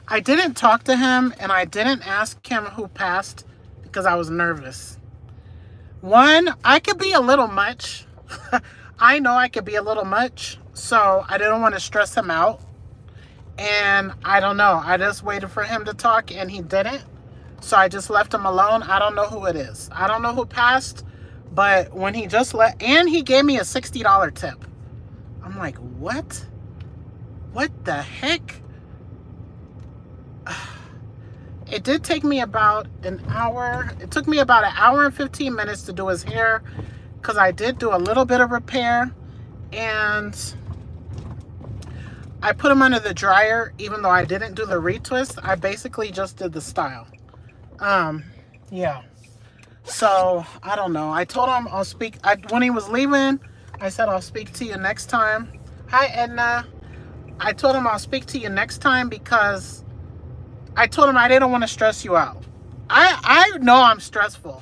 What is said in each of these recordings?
I didn't talk to him and I didn't ask him who passed because I was nervous. One, I could be a little much. I know I could be a little much, so I didn't want to stress him out. And I don't know. I just waited for him to talk and he didn't. So I just left him alone. I don't know who it is. I don't know who passed, but when he just let, and he gave me a $60 tip. I'm like, what? What the heck? It did take me about an hour. It took me about an hour and 15 minutes to do his hair because I did do a little bit of repair and I put him under the dryer. Even though I didn't do the retwist, I basically just did the style. Yeah. So I don't know. I told him I'll speak. When he was leaving, I said I'll speak to you next time. Hi, Edna. I told him I'll speak to you next time because I told him I didn't want to stress you out. I know I'm stressful,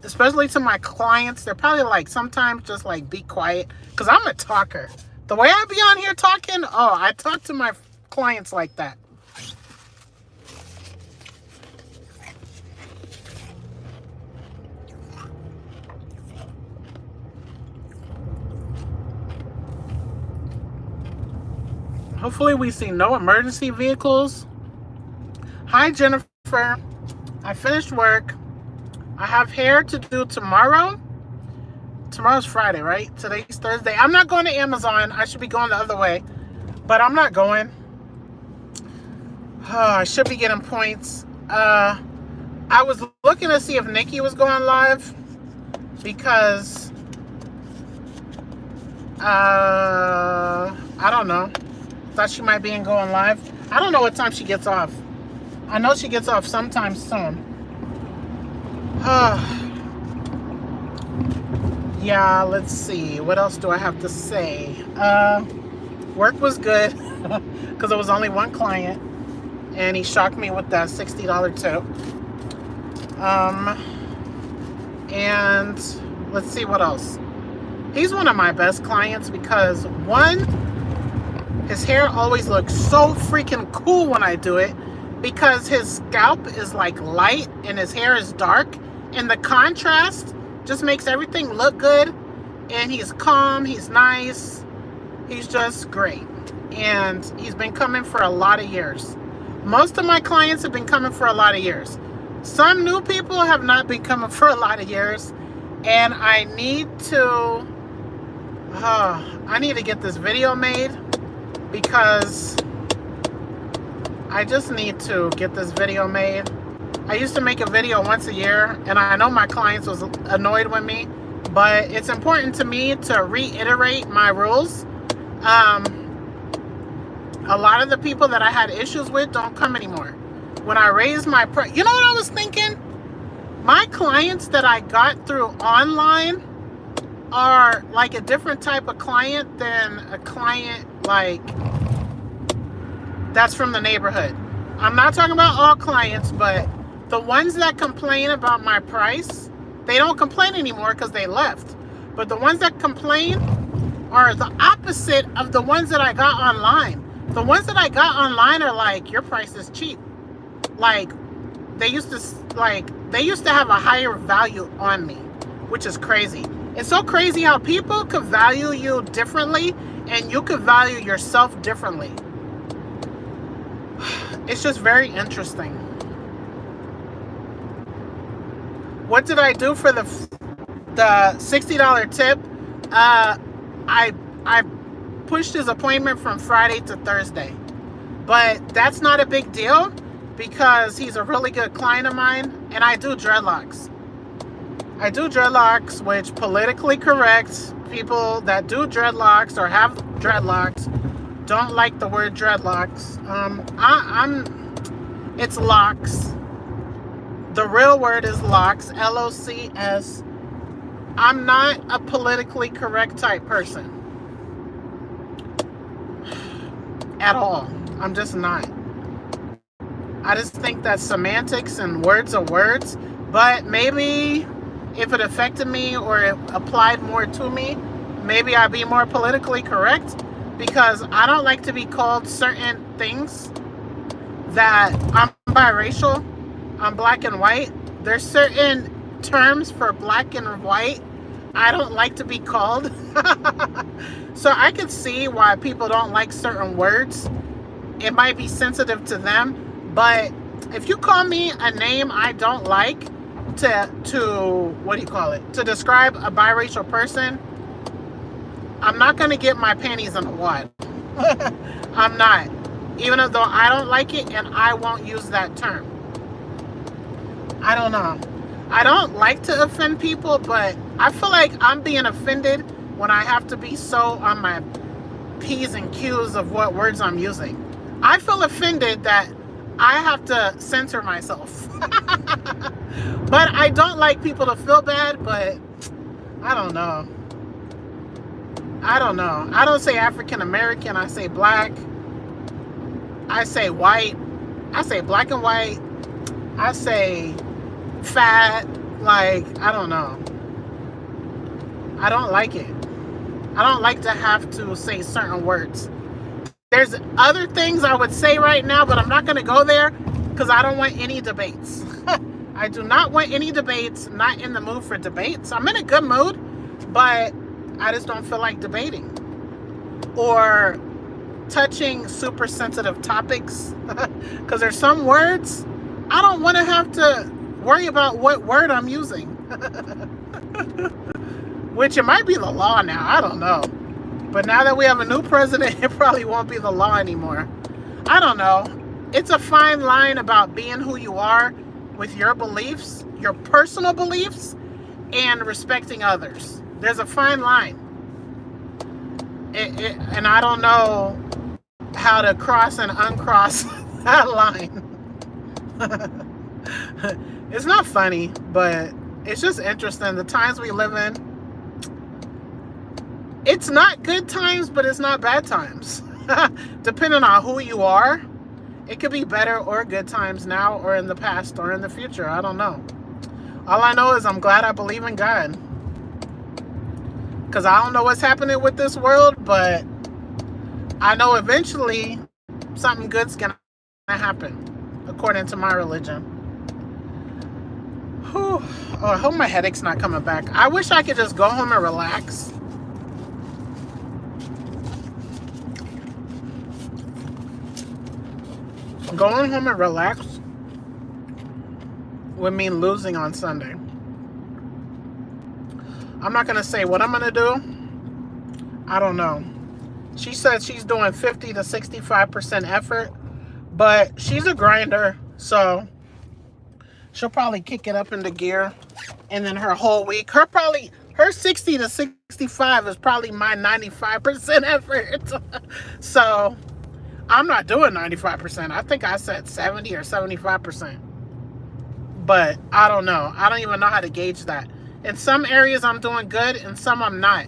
especially to my clients. They're probably like, sometimes just like be quiet because I'm a talker. The way I be on here talking, oh, I talk to my clients like that. Hopefully we see no emergency vehicles. Hi, Jennifer. I finished work. I have hair to do tomorrow. Tomorrow's Friday, right? Today's Thursday. I'm not going to Amazon. I should be going the other way, but I'm not going. Oh, I should be getting points. I was looking to see if Nikki was going live because I don't know. Thought she might be in going live. I don't know what time she gets off. I know she gets off sometime soon. Yeah, let's see. What else do I have to say? Work was good because there was only one client and he shocked me with that $60 tip. And let's see what else. He's one of my best clients because one, his hair always looks so freaking cool when I do it because his scalp is like light and his hair is dark, and the contrast just makes everything look good. And he's calm, he's nice, he's just great. And he's been coming for a lot of years. Most of my clients have been coming for a lot of years. Some new people have not been coming for a lot of years. And I need to get this video made because I just need to get this video made. I used to make a video once a year, and I know my clients was annoyed with me, but it's important to me to reiterate my rules. A lot of the people that I had issues with don't come anymore. When I raised my price, you know what I was thinking? My clients that I got through online are like a different type of client than a client like that's from the neighborhood. I'm not talking about all clients, but the ones that complain about my price, they don't complain anymore because they left. But the ones that complain are the opposite of the ones that I got online. The ones that I got online are like, your price is cheap. Like they used to have a higher value on me, which is crazy. It's so crazy how people could value you differently and you could value yourself differently. It's just very interesting. What did I do for the $60 tip? I pushed his appointment from Friday to Thursday. But that's not a big deal because he's a really good client of mine, and I do dreadlocks. I do dreadlocks, which politically correct people that do dreadlocks or have dreadlocks don't like the word dreadlocks. It's locks. The real word is locks, L-O-C-S. I'm not a politically correct type person. At all. I'm just not. I just think that semantics and words are words, but maybe if it affected me or it applied more to me, maybe I'd be more politically correct because I don't like to be called certain things. that I'm biracial, I'm black and white. There's certain terms for black and white I don't like to be called. So I can see why people don't like certain words. It might be sensitive to them, but if you call me a name I don't like to what do you call it? To describe a biracial person, I'm not going to get my panties in a wad. I'm not. Even though I don't like it and I won't use that term. I don't know. I don't like to offend people, but I feel like I'm being offended when I have to be so on my P's and Q's of what words I'm using. I feel offended that I have to censor myself. But I don't like people to feel bad, but I don't know. I don't know. I don't say African American, I say black. I say white. I say black and white. I say fat. Like, I don't know. I don't like it. I don't like to have to say certain words. There's other things I would say right now, but I'm not going to go there because I don't want any debates. I do not want any debates. Not in the mood for debates. I'm in a good mood, but I just don't feel like debating or touching super sensitive topics because there's some words I don't want to have to worry about what word I'm using. Which it might be the law now. I don't know. But now that we have a new president, it probably won't be the law anymore. I don't know. It's a fine line about being who you are with your beliefs, your personal beliefs, and respecting others. There's a fine line. And I don't know how to cross and uncross that line. It's not funny, but it's just interesting. The times we live in, it's not good times, but it's not bad times. Depending on who you are, it could be better or good times now or in the past or in the future. I don't know. All I know is I'm glad I believe in God. Because I don't know what's happening with this world, but I know eventually something good's going to happen, according to my religion. Whew. Oh, I hope my headache's not coming back. I wish I could just go home and relax. Going home and relax would mean losing on Sunday. I'm not going to say what I'm going to do. I don't know. She said she's doing 50 to 65% effort, but she's a grinder, so she'll probably kick it up into gear. And then her whole week, her 60 to 65 is probably my 95% effort. So I'm not doing 95%. I think I said 70 or 75%. But I don't know. I don't even know how to gauge that. In some areas I'm doing good, in some I'm not.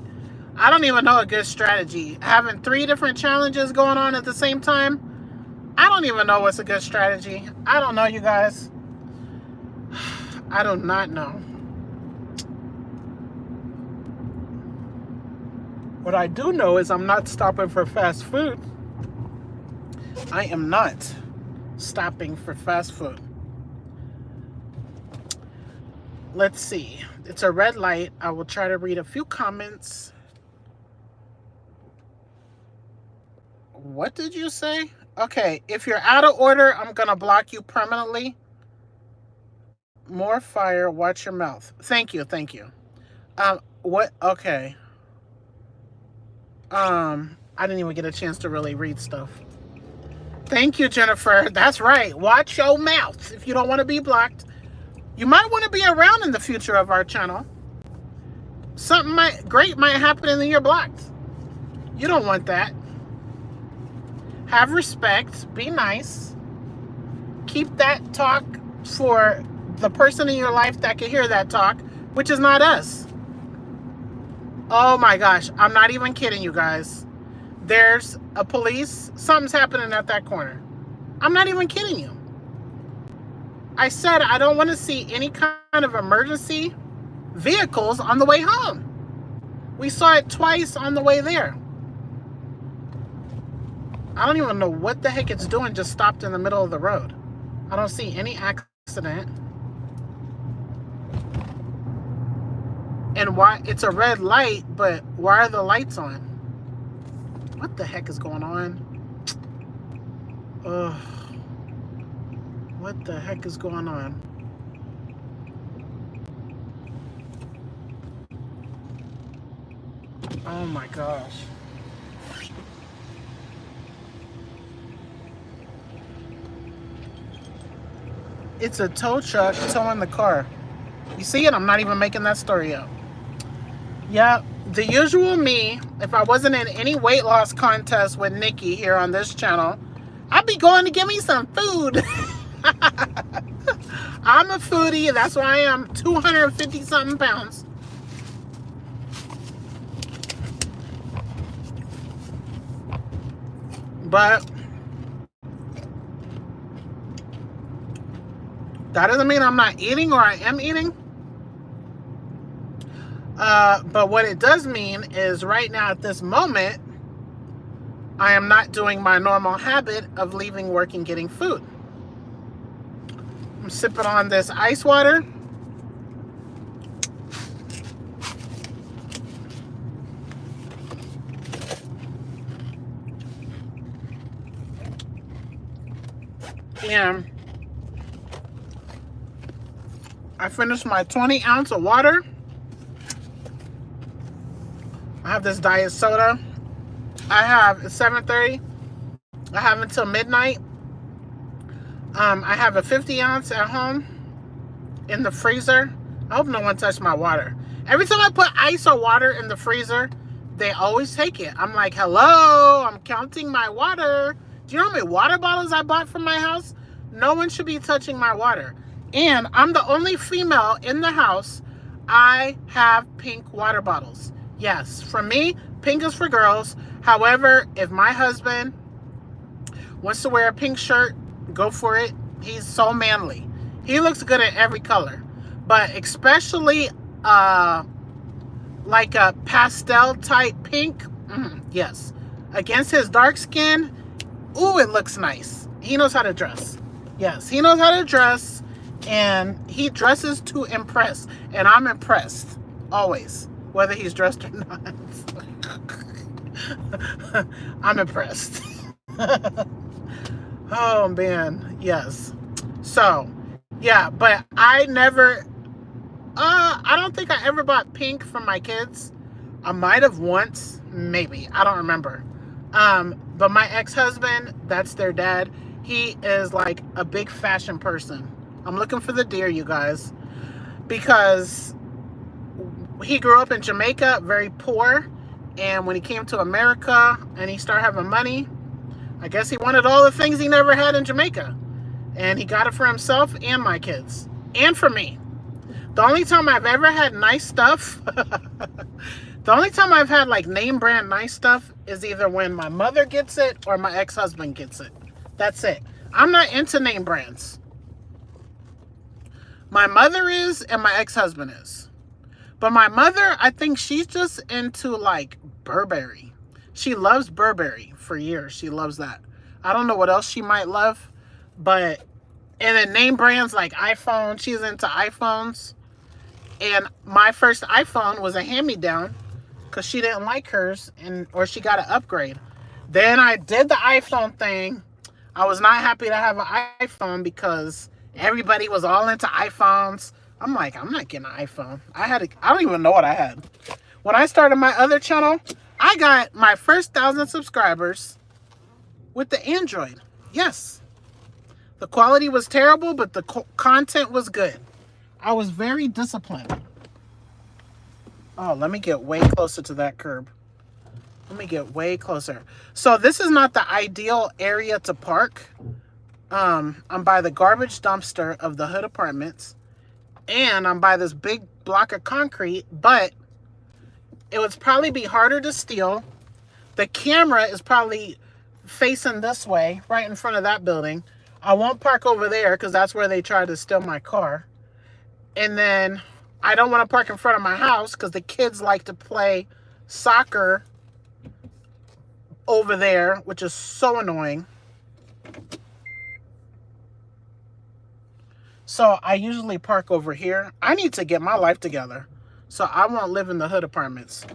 I don't even know a good strategy. Having 3 different challenges going on at the same time, I don't even know what's a good strategy. I don't know, you guys. I do not know. What I do know is I'm not stopping for fast food. I am not stopping for fast food. Let's see. It's a red light. I will try to read a few comments. What did you say? Okay, if you're out of order, I'm going to block you permanently. More fire. Watch your mouth. Thank you. Thank you. What? Okay. I didn't even get a chance to really read stuff. Thank you, Jennifer. That's right. Watch your mouth if you don't want to be blocked. You might want to be around in the future of our channel. Something great might happen and then you're blocked. You don't want that. Have respect. Be nice. Keep that talk for the person in your life that can hear that talk, which is not us. Oh my gosh. I'm not even kidding you guys. There's a police. Something's happening at that corner. I'm not even kidding you. I said I don't want to see any kind of emergency vehicles on the way home. We saw it twice on the way there. I don't even know what the heck it's doing, just stopped in the middle of the road. I don't see any accident. And why, it's a red light, but why are the lights on? What the heck is going on? Ugh. What the heck is going on? Oh my gosh. It's a tow truck towing the car. You see it? I'm not even making that story up. Yeah, the usual me, if I wasn't in any weight loss contest with Nikki here on this channel, I'd be going to get me some food. I'm a foodie. That's why I am 250 something pounds. But that doesn't mean I'm not eating, or I am eating. But what it does mean is right now at this moment, I am not doing my normal habit of leaving work and getting food. I'm sipping on this ice water. And I finished my 20 ounce of water. I have this diet soda. It's 7:30. I have until midnight. I have a 50 ounce at home in the freezer. I hope no one touched my water. Every time I put ice or water in the freezer, they always take it. I'm like, hello, I'm counting my water. Do you know how many water bottles I bought from my house? No one should be touching my water. And I'm the only female in the house. I have pink water bottles. Yes, for me, pink is for girls. However, if my husband wants to wear a pink shirt, go for it. He's so manly. He looks good in every color. But especially like a pastel type pink, yes. Against his dark skin, ooh, it looks nice. He knows how to dress. Yes, he knows how to dress, and he dresses to impress. And I'm impressed, always, whether he's dressed or not. I'm impressed. Oh, man, yes. So, yeah, but I never, I don't think I ever bought pink for my kids. I might have once, maybe. I don't remember. But my ex-husband, that's their dad. He is like a big fashion person. I'm looking for the deer, you guys. Because he grew up in Jamaica, very poor. And when he came to America and he started having money, I guess he wanted all the things he never had in Jamaica. And he got it for himself and my kids. And for me. The only time I've ever had nice stuff, the only time I've had like name brand nice stuff is either when my mother gets it or my ex-husband gets it. That's it. I'm not into name brands. My mother is and my ex-husband is. But my mother, I think she's just into like Burberry. She loves Burberry for years. She loves that. I don't know what else she might love. But, and then name brands like iPhone. She's into iPhones. And my first iPhone was a hand-me-down because she didn't like hers, or she got an upgrade. Then I did the iPhone thing. I was not happy to have an iPhone because everybody was all into iPhones. I'm like, I'm not getting an iPhone. I don't even know what I had. When I started my other channel, I got my first 1,000 subscribers with the Android. Yes. The quality was terrible, but the content was good. I was very disciplined. Oh, let me get way closer to that curb. Let me get way closer. So this is not the ideal area to park. I'm by the garbage dumpster of the Hood Apartments. And I'm by this big block of concrete. But it would probably be harder to steal. The camera is probably facing this way, right in front of that building. I won't park over there because that's where they tried to steal my car. And then I don't want to park in front of my house because the kids like to play soccer over there, which is so annoying. So I usually park over here. I need to get my life together, so I won't live in the hood apartments.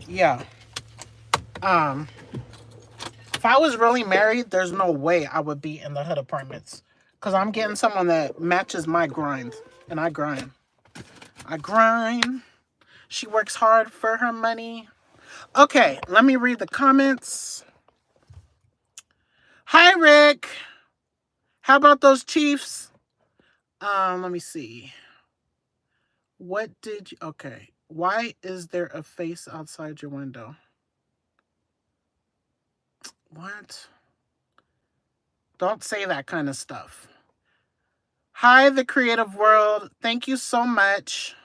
Yeah. If I was really married, there's no way I would be in the hood apartments, because I'm getting someone that matches my grind, and I grind. I grind. She works hard for her money. Okay, let me read the comments. Hi, Rick. How about those Chiefs? Let me see. What did you... Okay. Why is there a face outside your window? What? Don't say that kind of stuff. Hi, the creative world. Thank you so much.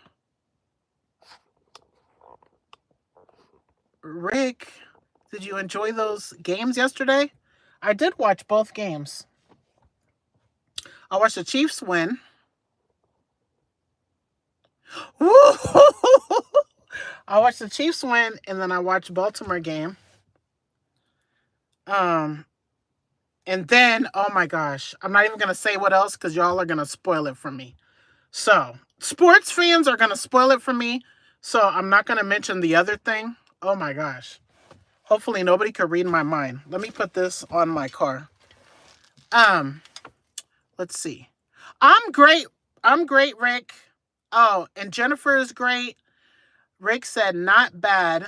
Rick, did you enjoy those games yesterday? I did watch both games. I watched the Chiefs win. I watched the Chiefs win, and then I watched Baltimore game. And then, oh my gosh, I'm not even going to say what else because y'all are going to spoil it for me. So, sports fans are going to spoil it for me, so I'm not going to mention the other thing. Oh my gosh. Hopefully nobody could read my mind. Let me put this on my car. Let's see. I'm great. I'm great, Rick. Oh, and Jennifer is great. Rick said, not bad.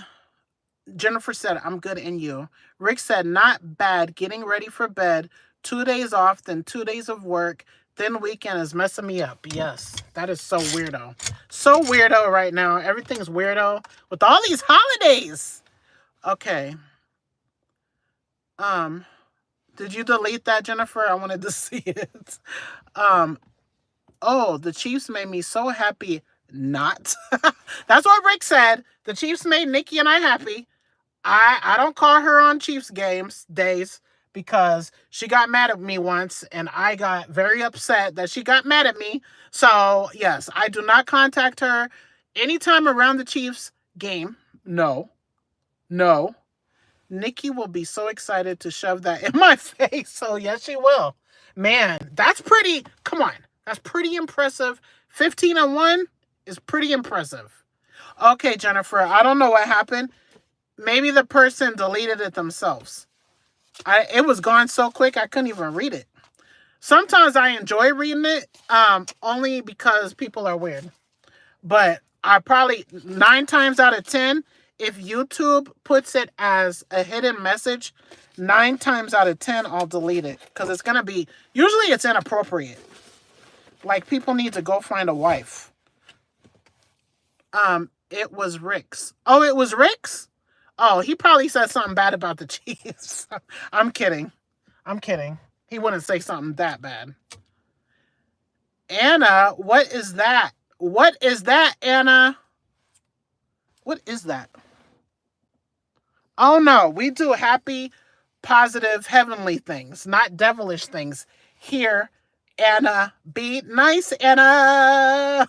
Jennifer said, I'm good in you. Rick said, not bad. Getting ready for bed. 2 days off, then 2 days of work. Then weekend is messing me up. Yes, that is so weirdo. So weirdo right now. Everything's weirdo with all these holidays. Okay. Did you delete that, Jennifer? I wanted to see it. Oh, the Chiefs made me so happy. Not. That's what Rick said. The Chiefs made Nikki and I happy. I don't call her on Chiefs days because she got mad at me once and I got very upset that she got mad at me. So, yes, I do not contact her anytime around the Chiefs game. No. No. Nikki will be so excited to shove that in my face. So, yes, she will. Man, that's pretty... Come on. That's pretty impressive. 15-1 is pretty impressive. Okay, Jennifer, I don't know what happened. Maybe the person deleted it themselves. It was gone so quick, I couldn't even read it. Sometimes I enjoy reading it, only because people are weird. But I probably, 9 times out of 10, if YouTube puts it as a hidden message, 9 times out of 10, I'll delete it. Because it's going to be, usually it's inappropriate. Like, people need to go find a wife. It was Rick's. Oh, it was Rick's? Oh, he probably said something bad about the Chiefs. I'm kidding. I'm kidding. He wouldn't say something that bad. Anna, what is that? What is that, Anna? What is that? Oh, no. We do happy, positive, heavenly things, not devilish things. Here, Anna. Be nice, Anna.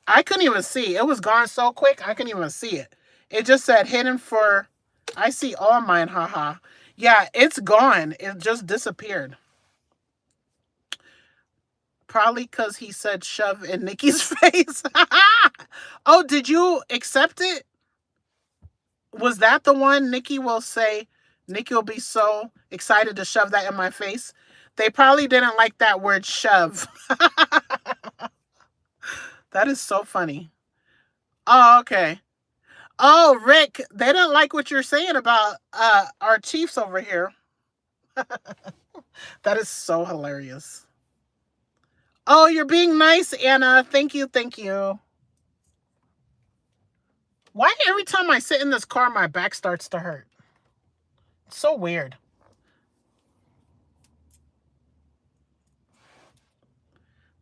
I couldn't even see. It was gone so quick, I couldn't even see it. It just said hidden for... I see all mine, haha. Yeah, it's gone. It just disappeared. Probably because he said shove in Nikki's face. Oh, did you accept it? Was that the one Nikki will say? Nikki will be so excited to shove that in my face. They probably didn't like that word shove. That is so funny. Oh, okay. Oh, Rick, they didn't like what you're saying about our Chiefs over here. That is so hilarious. Oh, you're being nice, Anna. Thank you, thank you. Why every time I sit in this car, my back starts to hurt? It's so weird.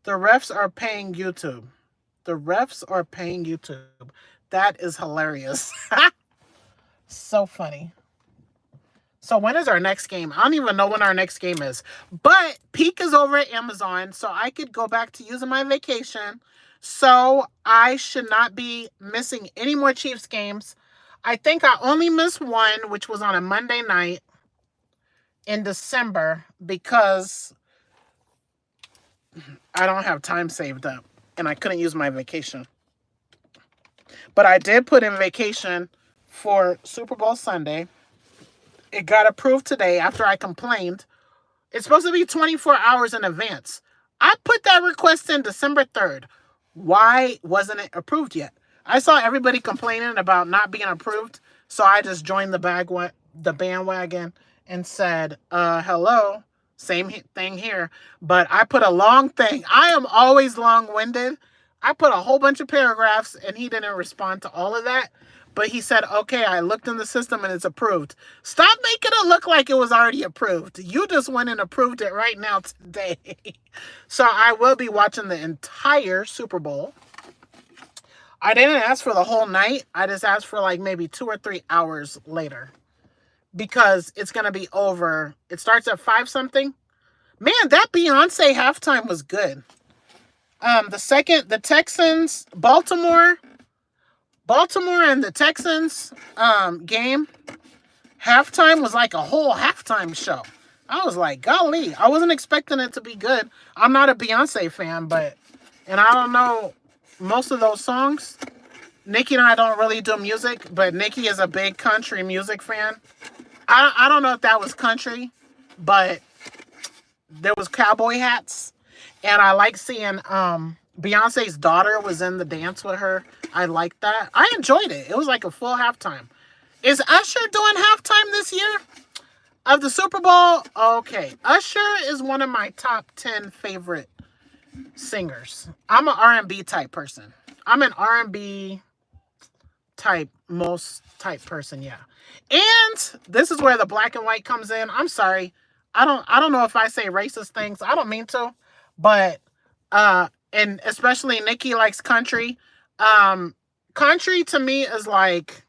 The refs are paying YouTube. The refs are paying YouTube. That is hilarious. So funny. So when is our next game? I don't even know when our next game is. But Peak is over at Amazon, so I could go back to using my vacation. So I should not be missing any more Chiefs games. I think I only missed one, which was on a Monday night in December because I don't have time saved up and I couldn't use my vacation. But I did put in vacation for Super Bowl Sunday. It got approved today after I complained. It's supposed to be 24 hours in advance. I put that request in December 3rd. Why wasn't it approved yet? I saw everybody complaining about not being approved, so I just joined the bandwagon and said, hello, same thing here. But I put a long thing. I am always long-winded. I put a whole bunch of paragraphs, and he didn't respond to all of that. But he said, okay, I looked in the system and it's approved. Stop making it look like it was already approved. You just went and approved it right now today. So I will be watching the entire Super Bowl. I didn't ask for the whole night. I just asked for like maybe 2 or 3 hours later. Because it's going to be over. It starts at 5 something. Man, that Beyonce halftime was good. The Texans, Baltimore and the Texans game, halftime was like a whole halftime show. I was like, golly, I wasn't expecting it to be good. I'm not a Beyonce fan, and I don't know most of those songs. Nikki and I don't really do music, but Nikki is a big country music fan. I don't know if that was country, but there was cowboy hats. And I like seeing Beyonce's daughter was in the dance with her. I liked that. I enjoyed it. It was like a full halftime. Is Usher doing halftime this year of the Super Bowl? Okay. Usher is one of my top 10 favorite singers. I'm an R&B type person. I'm an R&B type person, yeah. And this is where the black and white comes in. I'm sorry. I don't know if I say racist things. I don't mean to. But and especially Nikki likes country. Country to me is like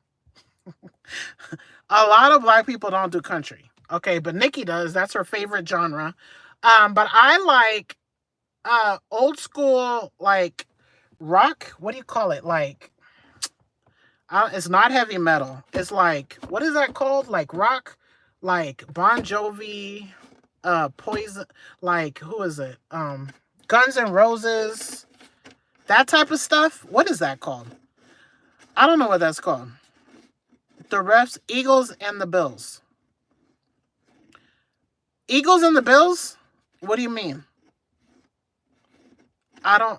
a lot of black people don't do country. Okay, but Nikki does. That's her favorite genre. But I like old school like rock. What do you call it? Like it's not heavy metal. It's like, what is that called? Like rock, like Bon Jovi, Poison, like who is it? Guns N' Roses, that type of stuff. What is that called? I don't know what that's called. The refs, Eagles and the Bills. Eagles and the Bills? What do you mean?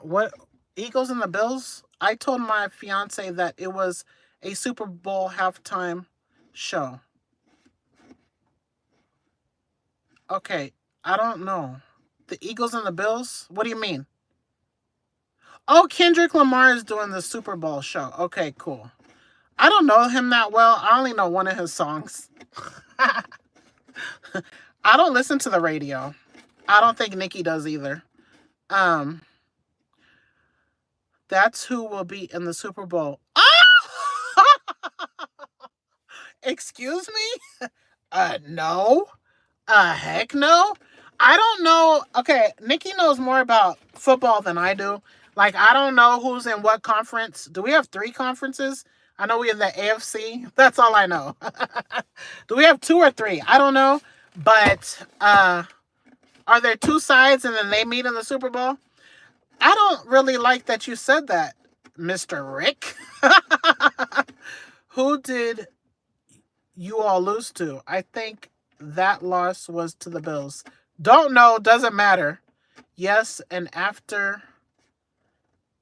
What? Eagles and the Bills? I told my fiance that it was a Super Bowl halftime show. Okay, I don't know. The Eagles and the Bills? What do you mean? Oh, Kendrick Lamar is doing the Super Bowl show. Okay, cool. I don't know him that well. I only know one of his songs. I don't listen to the radio. I don't think Nikki does either. That's who will be in the Super Bowl. Oh! Excuse me? No. Heck no. I don't know. Okay, Nikki knows more about football than I do. Like, I don't know who's in what conference. Do we have 3 conferences? I know we have the AFC. That's all I know. Do we have 2 or 3? I don't know. But are there 2 sides and then they meet in the Super Bowl? I don't really like that you said that, Mr. Rick. Who did you all lose to? I think that loss was to the Bills. Don't know, doesn't matter. Yes, and after,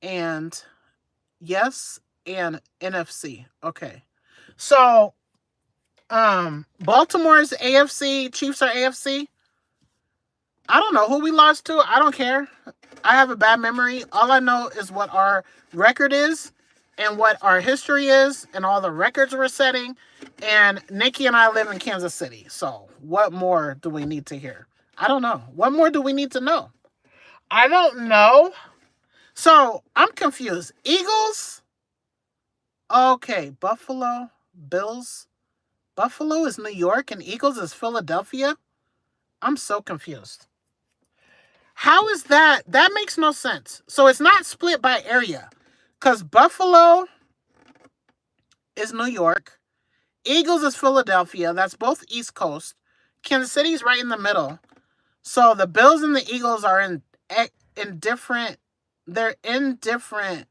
and yes, and NFC. Okay. So, Baltimore's AFC, Chiefs are AFC. I don't know who we lost to. I don't care. I have a bad memory. All I know is what our record is and what our history is and all the records we're setting. And Nikki and I live in Kansas City. So what more do we need to hear? I don't know. What more do we need to know? I don't know. So I'm confused. Eagles? Okay. Buffalo, Bills. Buffalo is New York and Eagles is Philadelphia? I'm so confused. How is that? That makes no sense. So it's not split by area. Because Buffalo is New York. Eagles is Philadelphia. That's both East Coast. Kansas City's right in the middle. So the Bills and the Eagles are in different. They're in different.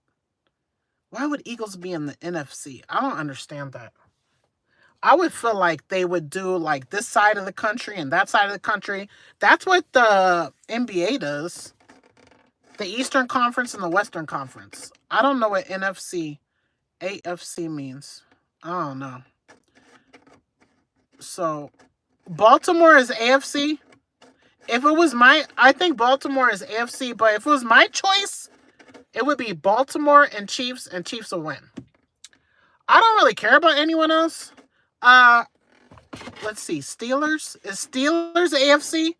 Why would Eagles be in the NFC? I don't understand that. I would feel like they would do like this side of the country and that side of the country. That's what the NBA does. The Eastern Conference and the Western Conference. I don't know what NFC, AFC means. I don't know. So, Baltimore is AFC. If it was I think Baltimore is AFC, but if it was my choice, it would be Baltimore and Chiefs will win. I don't really care about anyone else. Let's see. Steelers? Is Steelers AFC?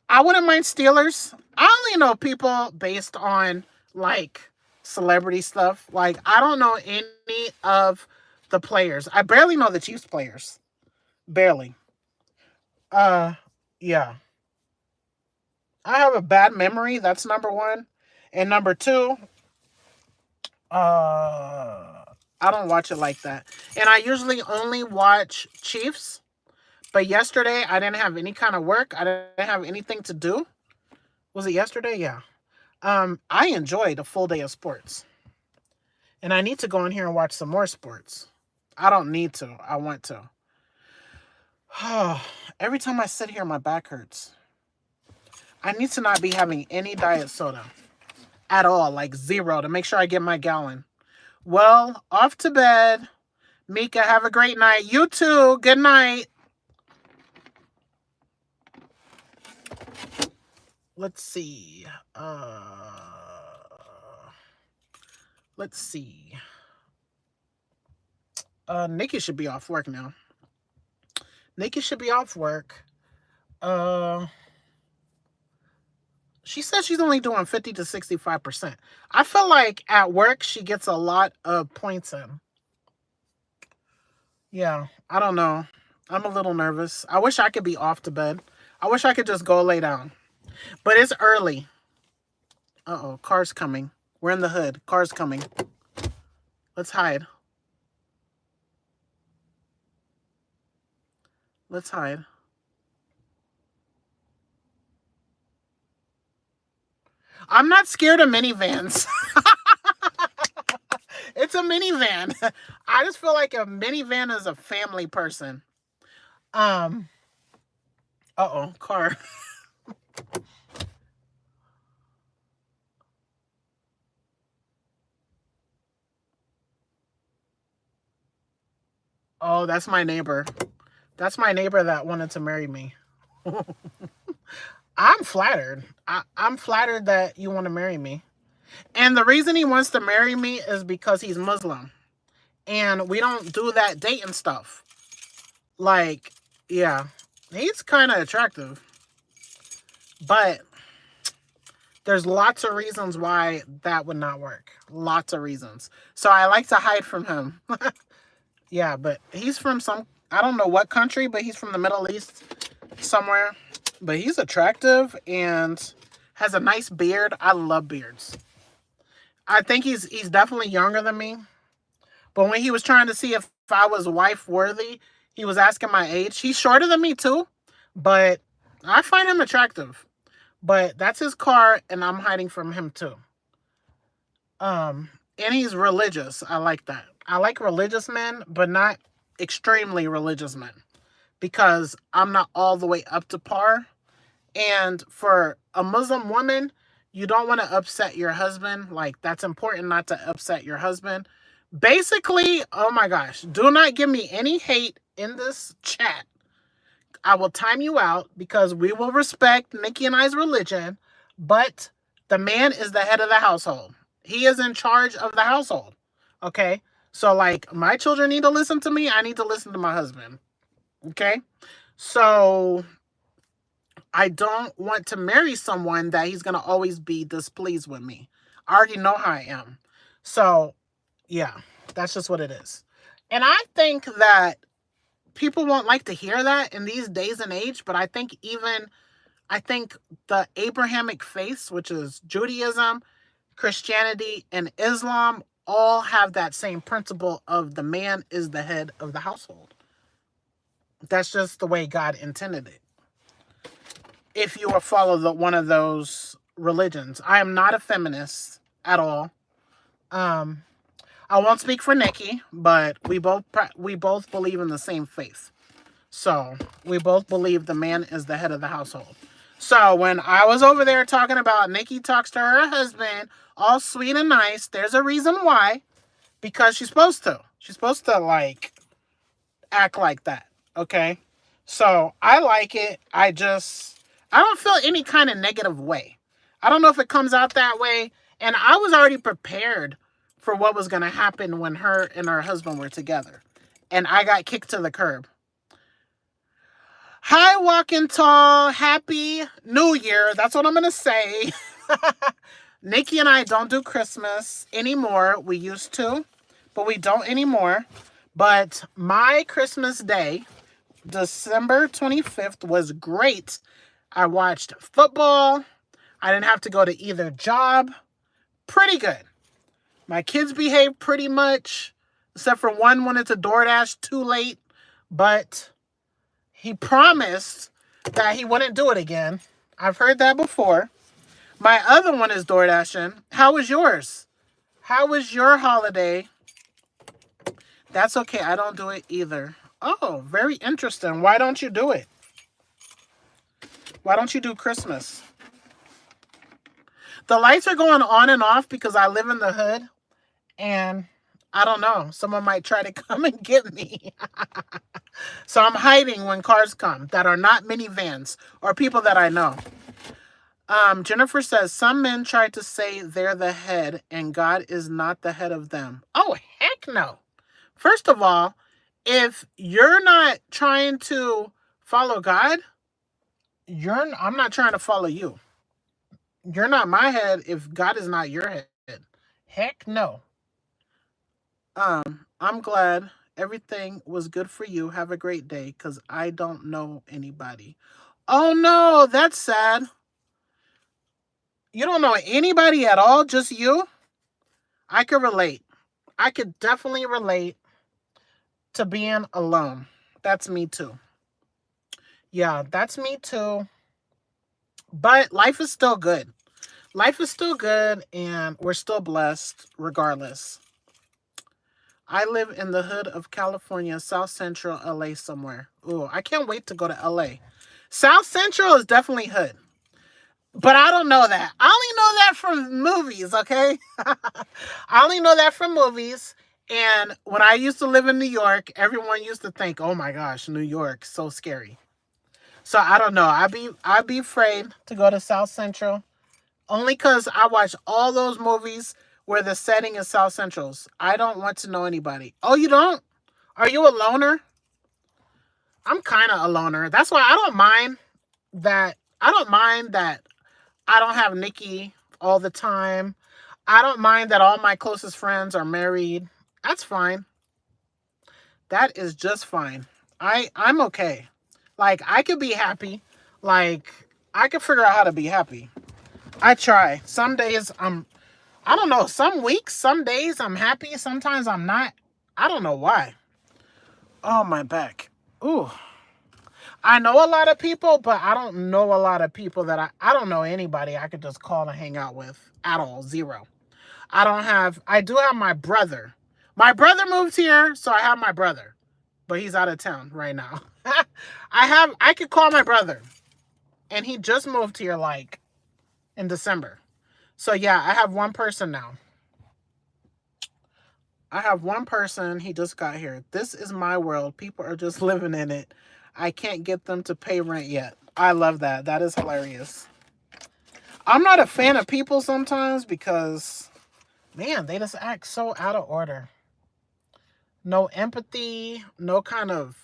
I wouldn't mind Steelers. I only know people based on, like, celebrity stuff. Like, I don't know any of the players. I barely know the Chiefs players. Barely. Yeah. I have a bad memory. That's number one. And number two, I don't watch it like that. And I usually only watch Chiefs. But yesterday, I didn't have any kind of work. I didn't have anything to do. Was it yesterday? Yeah. I enjoyed a full day of sports. And I need to go in here and watch some more sports. I don't need to. I want to. Every time I sit here, my back hurts. I need to not be having any diet soda at all, like 0, to make sure I get my gallon. Well, off to bed. Mieka, have a great night. You too. Good night. Let's see. Let's see. Nikki should be off work now. Nikki should be off work. She says she's only doing 50 to 65%. I feel like at work she gets a lot of points in. Yeah, I don't know. I'm a little nervous. I wish I could be off to bed. I wish I could just go lay down. But it's early. Uh-oh, car's coming. We're in the hood. Car's coming. Let's hide. Let's hide. I'm not scared of minivans. It's a minivan. I just feel like a minivan is a family person. Uh-oh, car. Oh, that's my neighbor. That's my neighbor that wanted to marry me. I'm flattered. I'm flattered that you want to marry me. And the reason he wants to marry me is because he's Muslim. And we don't do that dating stuff. Like, yeah, he's kind of attractive. But there's lots of reasons why that would not work. Lots of reasons. So I like to hide from him. Yeah, but he's from I don't know what country, but he's from the Middle East somewhere. But he's attractive and has a nice beard. I love beards. I think he's definitely younger than me. But when he was trying to see if I was wife worthy, he was asking my age. He's shorter than me too, but I find him attractive. But that's his car, and I'm hiding from him too. And he's religious. I like that. I like religious men, but not extremely religious men, because I'm not all the way up to par. And for a Muslim woman, you don't want to upset your husband. Like, that's important not to upset your husband. Basically, oh my gosh, do not give me any hate in this chat. I will time you out because we will respect Nikki and I's religion, but the man is the head of the household. He is in charge of the household. Okay? So, like, my children need to listen to me. I need to listen to my husband. Okay? So, I don't want to marry someone that he's going to always be displeased with me. I already know how I am. So, yeah, that's just what it is. And I think that people won't like to hear that in these days and age, but I think the Abrahamic faiths, which is Judaism, Christianity, and Islam, all have that same principle of the man is the head of the household. That's just the way God intended it. If you will follow one of those religions. I am not a feminist at all. Um, I won't speak for Nikki, but we both believe in the same faith. So we both believe the man is the head of the household. So when I was over there talking about Nikki talks to her husband all sweet and nice, there's a reason why. Because she's supposed to. She's supposed to like act like that. Okay? So I like it. I don't feel any kind of negative way. I don't know if it comes out that way. And I was already prepared for what was going to happen when her and her husband were together. And I got kicked to the curb. Hi, Walking Tall. Happy New Year. That's what I'm going to say. Nikki and I don't do Christmas anymore. We used to, but we don't anymore. But my Christmas day, December 25th, was great. I watched football. I didn't have to go to either job. Pretty good. My kids behaved pretty much, except for one wanted to DoorDash too late. But he promised that he wouldn't do it again. I've heard that before. My other one is DoorDashing. How was yours? How was your holiday? That's okay. I don't do it either. Oh, very interesting. Why don't you do it? Why don't you do Christmas? The lights are going on and off because I live in the hood. And I don't know. Someone might try to come and get me. So I'm hiding when cars come that are not minivans or people that I know. Jennifer says, some men try to say they're the head and God is not the head of them. Oh, heck no. First of all, if you're not trying to follow God, I'm not trying to follow you. You're not my head if God is not your head. Heck no. I'm glad everything was good for you. Have a great day, because I don't know anybody. Oh no, that's sad. You don't know anybody at all, just you? I could relate. I could definitely relate to being alone. That's me too. Yeah, that's me too. But life is still good. Life is still good, and we're still blessed regardless. I live in the hood of California, South Central LA somewhere. Ooh, I can't wait to go to LA. South Central is definitely hood. But I don't know that. I only know that from movies, okay? I only know that from movies. And when I used to live in New York, everyone used to think, oh my gosh, New York, so scary. So I don't know. I'd be afraid to go to South Central. Only because I watch all those movies where the setting is South Central's. I don't want to know anybody. Oh, you don't? Are you a loner? I'm kind of a loner. That's why I don't mind that. I don't have Nikki all the time. I don't mind that all my closest friends are married. That's fine. That is just fine. I'm okay. Like, I could be happy. Like, I could figure out how to be happy. I try. Some days I don't know, some weeks, some days I'm happy, sometimes I'm not. I don't know why. Oh, my back. Ooh. I know a lot of people, but I don't know a lot of people that I don't know anybody I could just call and hang out with at all. Zero. I do have my brother. My brother moved here, so I have my brother. But he's out of town right now. I could call my brother. And he just moved here like in December. So yeah, I have one person now. I have one person. He just got here. This is my world. People are just living in it. I can't get them to pay rent yet. I love that. That is hilarious. I'm not a fan of people sometimes because, man, they just act so out of order. No empathy, no kind of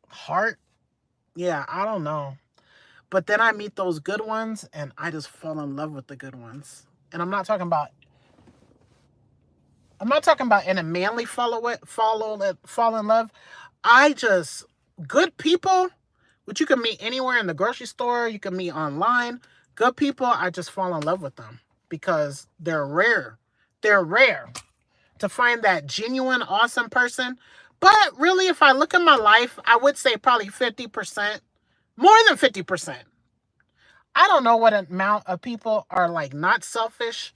heart. Yeah, I don't know. But then I meet those good ones and I just fall in love with the good ones. And I'm not talking about in a manly fall in love. Good people, which you can meet anywhere in the grocery store, you can meet online. Good people, I just fall in love with them because they're rare. They're rare to find that genuine, awesome person. But really, if I look at my life, I would say probably 50%, more than 50%. I don't know what amount of people are like not selfish.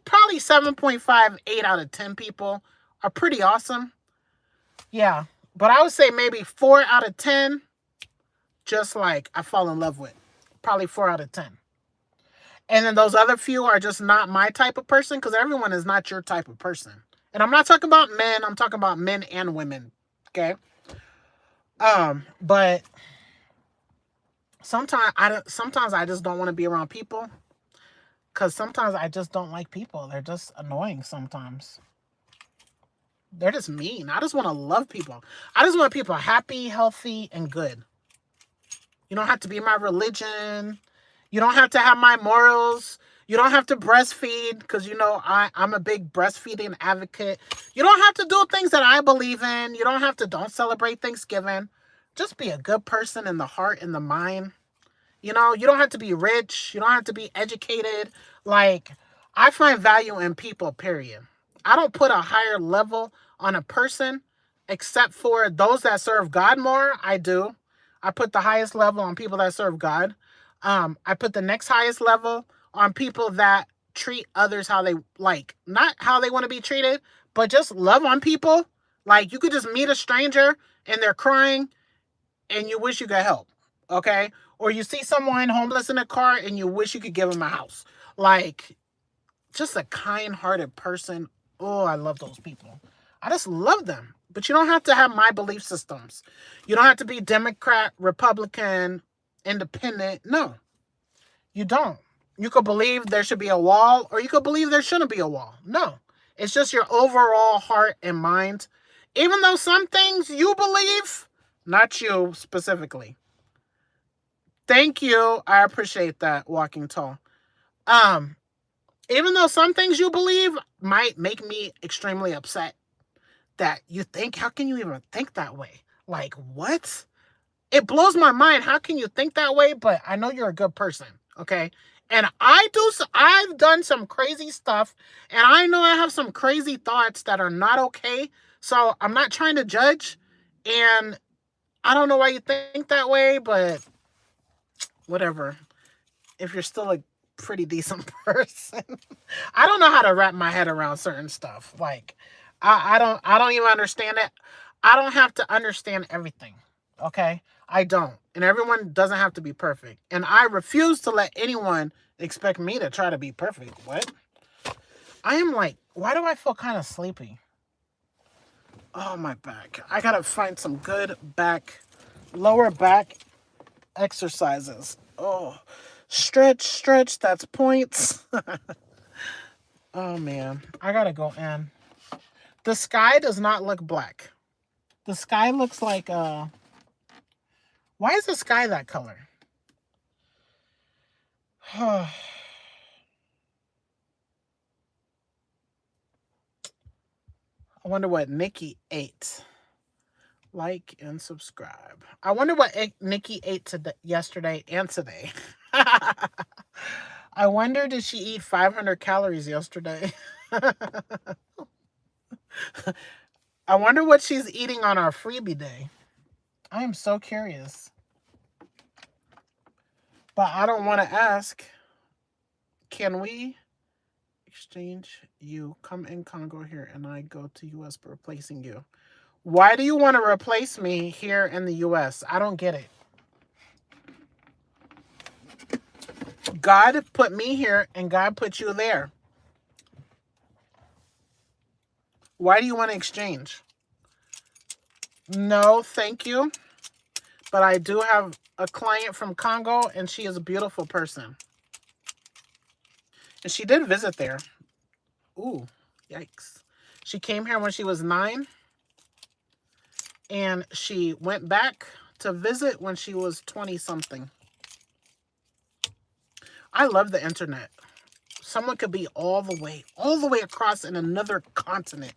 Probably 7.5, 8 out of 10 people are pretty awesome. Yeah. But I would say maybe 4 out of 10, just like I fall in love with. Probably 4 out of 10. And then those other few are just not my type of person, because everyone is not your type of person. And I'm not talking about men. I'm talking about men and women. Okay. But sometimes I just don't want to be around people, because sometimes I just don't like people. They're just annoying sometimes. They're just mean. I just want to love people. I just want people happy, healthy, and good. You don't have to be my religion. You don't have to have my morals. You don't have to breastfeed, because, I'm a big breastfeeding advocate. You don't have to do things that I believe in. You don't celebrate Thanksgiving. Just be a good person in the heart and the mind. You don't have to be rich. You don't have to be educated. Like, I find value in people, period. I don't put a higher level on a person, except for those that serve God more. I do. I put the highest level on people that serve God. I put the next highest level on people that treat others how they like, not how they want to be treated, but just love on people. Like, you could just meet a stranger and they're crying and you wish you could help. Okay. Or you see someone homeless in a car and you wish you could give them a house. Like, just a kind-hearted person. Oh, I love those people. I just love them. But you don't have to have my belief systems. You don't have to be Democrat, Republican, independent. No, you don't. You could believe there should be a wall, or you could believe there shouldn't be a wall. No, it's just your overall heart and mind. Even though some things you believe, not you specifically. Thank you. I appreciate that, Walking Tall. Even though some things you believe might make me extremely upset that you think, how can you even think that way? Like, what? It blows my mind. How can you think that way? But I know you're a good person, okay? And I've done some crazy stuff, and I know I have some crazy thoughts that are not okay. So I'm not trying to judge, and I don't know why you think that way, but whatever. If you're still a pretty decent person. I don't know how to wrap my head around certain stuff. Like, I don't even understand it. I don't have to understand everything. Okay? I don't. And everyone doesn't have to be perfect. And I refuse to let anyone expect me to try to be perfect. What? I am like, why do I feel kind of sleepy? Oh, my back. I gotta find some good lower back exercises. Oh, stretch, that's points. Oh, man. I gotta go in. The sky does not look black. The sky looks like, why is the sky that color? I wonder what Nikki ate. Like and subscribe. I wonder what Nikki ate yesterday and today. I wonder, did she eat 500 calories yesterday? I wonder what she's eating on our freebie day. I am so curious. But I don't want to ask. Can we exchange you? Come in Congo here and I go to US replacing you. Why do you want to replace me here in the US? I don't get it. God put me here and God put you there. Why do you want to exchange? No, thank you. But I do have a client from Congo, and she is a beautiful person. And she did visit there. Ooh, yikes. She came here when she was 9. And she went back to visit when she was 20-something. I love the internet. Someone could be all the way across in another continent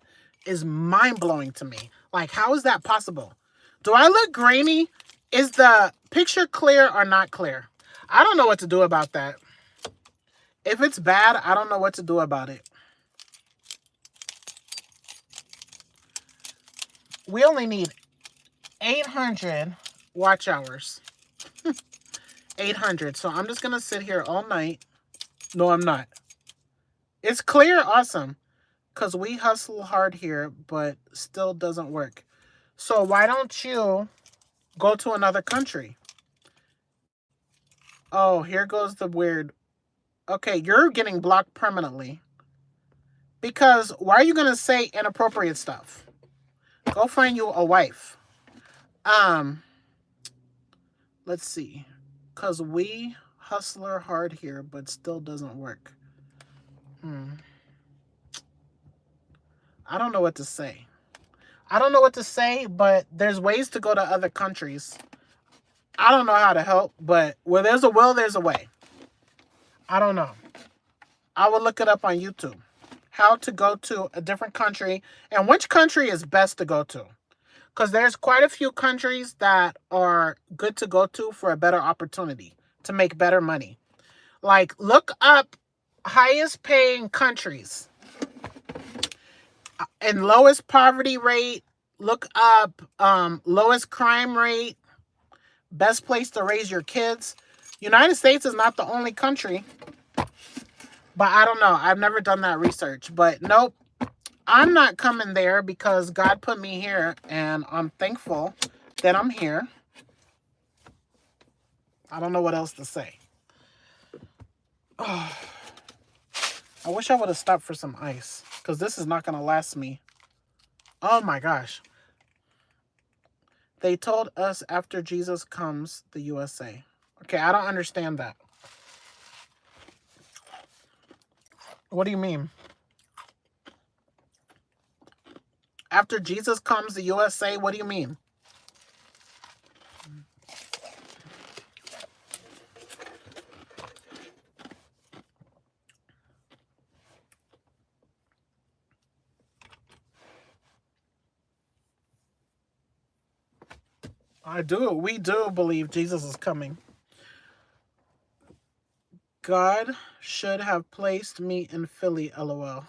is mind-blowing to me. Like, how is that possible? Do I look grainy? Is the picture clear or not clear? I don't know what to do about that. If it's bad, I don't know what to do about it. We only need 800 watch hours. 800. So I'm just going to sit here all night. No, I'm not. It's clear. Awesome. Because we hustle hard here, but still doesn't work. So why don't you go to another country? Oh, here goes the weird. Okay, you're getting blocked permanently. Because why are you going to say inappropriate stuff? Go find you a wife. Let's see. Because we hustler hard here, but still doesn't work. I don't know what to say. I don't know what to say, but there's ways to go to other countries. I don't know how to help, but where there's a will, there's a way. I don't know. I will look it up on YouTube. How to go to a different country and which country is best to go to. Because there's quite a few countries that are good to go to for a better opportunity to make better money. Like, look up highest paying countries and lowest poverty rate. Look up lowest crime rate, best place to raise your kids. United States is not the only country, but I don't know. I've never done that research, but nope. I'm not coming there because God put me here and I'm thankful that I'm here. I don't know what else to say. Oh, I wish I would have stopped for some ice because this is not going to last me. Oh my gosh. They told us after Jesus comes, the USA. Okay, I don't understand that. What do you mean? After Jesus comes, the USA, what do you mean? We do believe Jesus is coming. God should have placed me in Philly, LOL.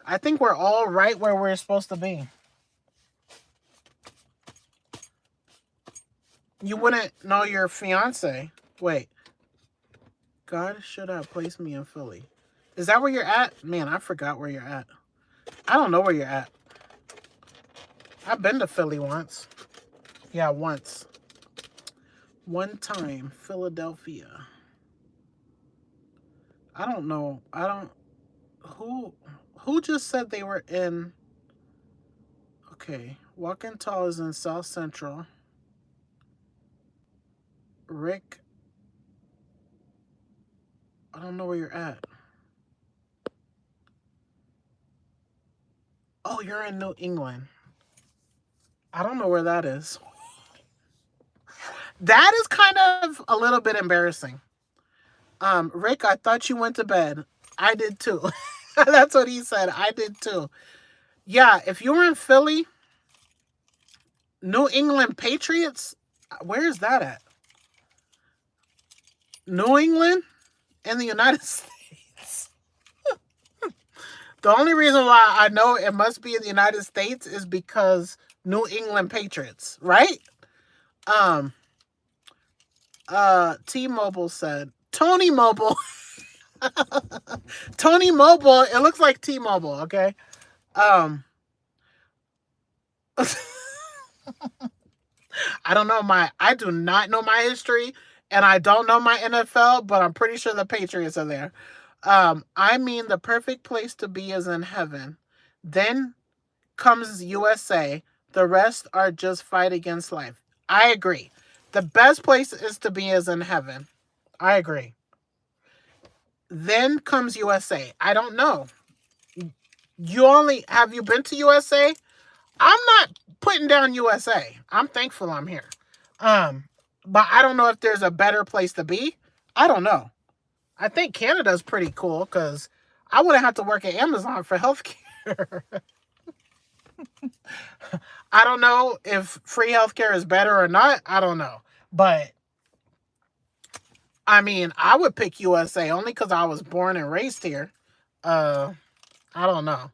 I think we're all right where we're supposed to be. You wouldn't know your fiance. Wait. God should have placed me in Philly. Is that where you're at? Man, I forgot where you're at. I don't know where you're at. I've been to Philly once. Yeah, once. One time, Philadelphia. I don't know. Who just said they were in... Okay. Walking Tall is in South Central. Rick... I don't know where you're at. Oh, you're in New England. I don't know where that is. That is kind of a little bit embarrassing. Rick, I thought you went to bed. I did too. That's what he said. I did too. Yeah, if you were in Philly, New England Patriots, where is that at? New England in the United States. The only reason why I know it must be in the United States is because New England Patriots, right? T-Mobile said, Tony Mobile. Tony Mobile, it looks like T-Mobile, okay? I don't know I do not know my history, and I don't know my NFL, but I'm pretty sure the Patriots are there. I mean, the perfect place to be is in heaven. Then comes USA. The rest are just fight against life. I agree. The best place is to be is in heaven. I agree. Then comes USA. I don't know. Have you been to USA? I'm not putting down USA. I'm thankful I'm here. But I don't know if there's a better place to be. I don't know. I think Canada's pretty cool because I wouldn't have to work at Amazon for healthcare. I don't know if free healthcare is better or not. I don't know. But I mean, I would pick USA only because I was born and raised here. Uh, I don't know.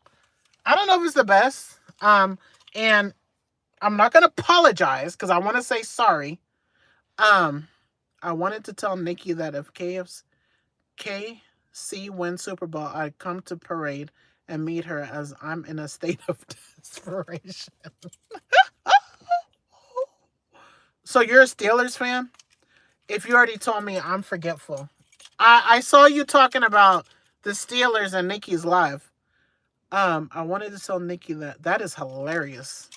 I don't know if it's the best. And I'm not gonna apologize because I want to say sorry. Um, I wanted to tell Nikki that if KC wins Super Bowl, I'd come to parade and meet her as I'm in a state of desperation. So you're a Steelers fan? If you already told me, I'm forgetful. I saw you talking about the Steelers and Nikki's live. I wanted to tell Nikki that is hilarious.